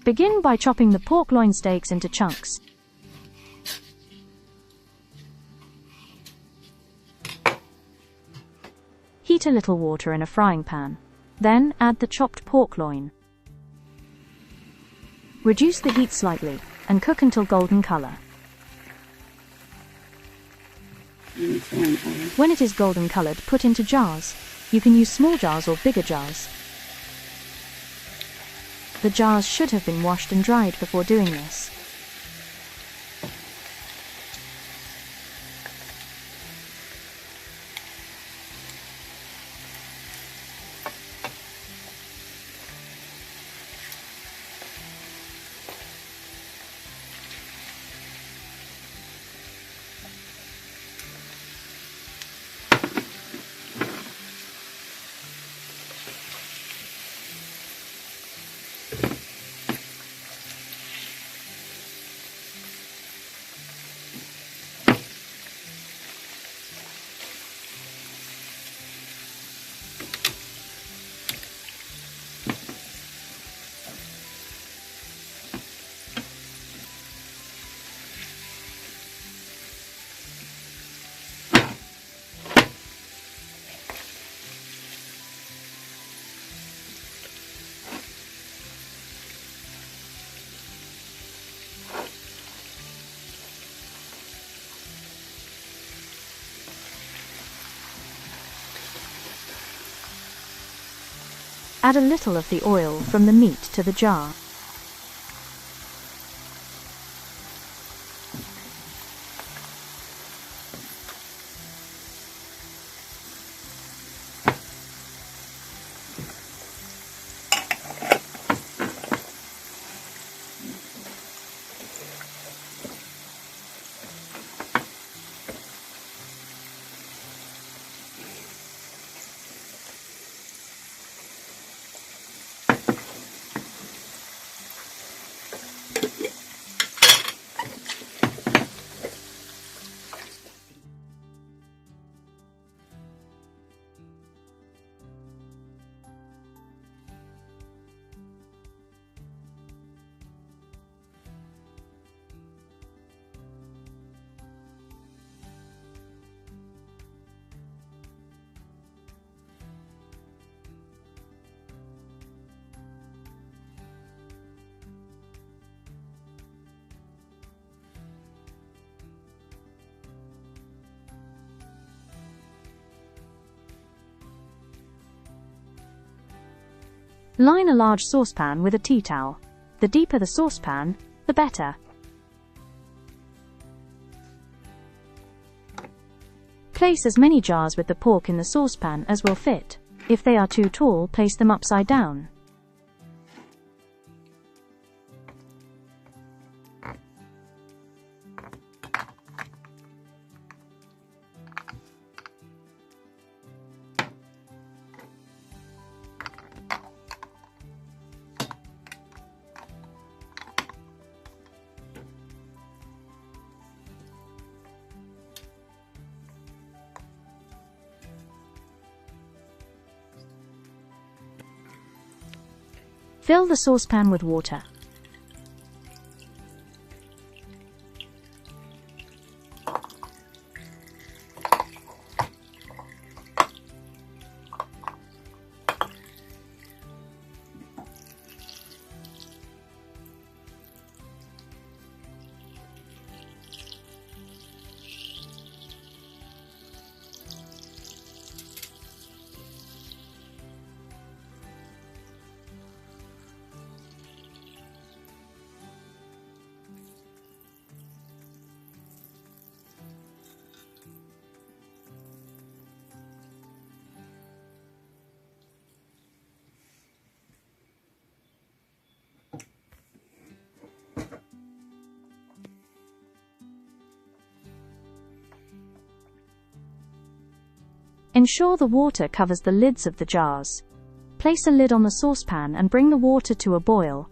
Begin by chopping the pork loin steaks into chunks. Heat a little water in a frying pan. Then add the chopped pork loin. Reduce the heat slightly and cook until golden color. When it is golden colored, put into jars. You can use small jars or bigger jars. The jars should have been washed and dried before doing this. Add a little of the oil from the meat to the jar. Line a large saucepan with a tea towel. The deeper the saucepan, the better. Place as many jars with the pork in the saucepan as will fit. If they are too tall, place them upside down. Fill the saucepan with water. Ensure the water covers the lids of the jars. Place a lid on the saucepan and bring the water to a boil.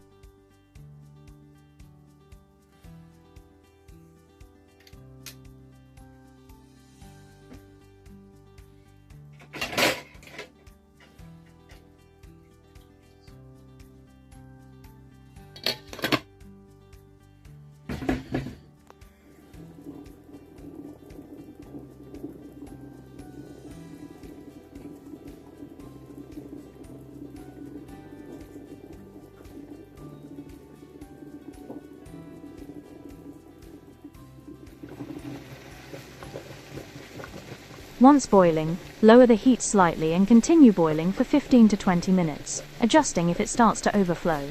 Once boiling, lower the heat slightly and continue boiling for 15 to 20 minutes, adjusting if it starts to overflow.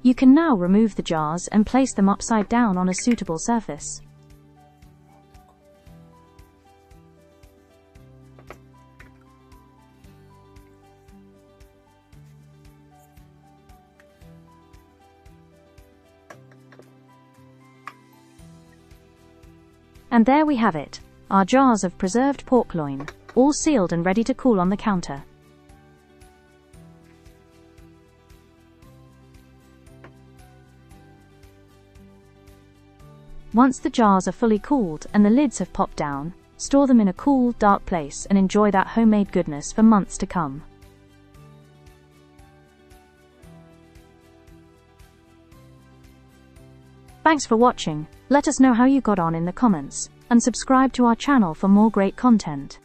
You can now remove the jars and place them upside down on a suitable surface. And there we have it, our jars of preserved pork loin, all sealed and ready to cool on the counter. Once the jars are fully cooled and the lids have popped down, store them in a cool, dark place and enjoy that homemade goodness for months to come. Thanks for watching. Let us know how you got on in the comments, and subscribe to our channel for more great content.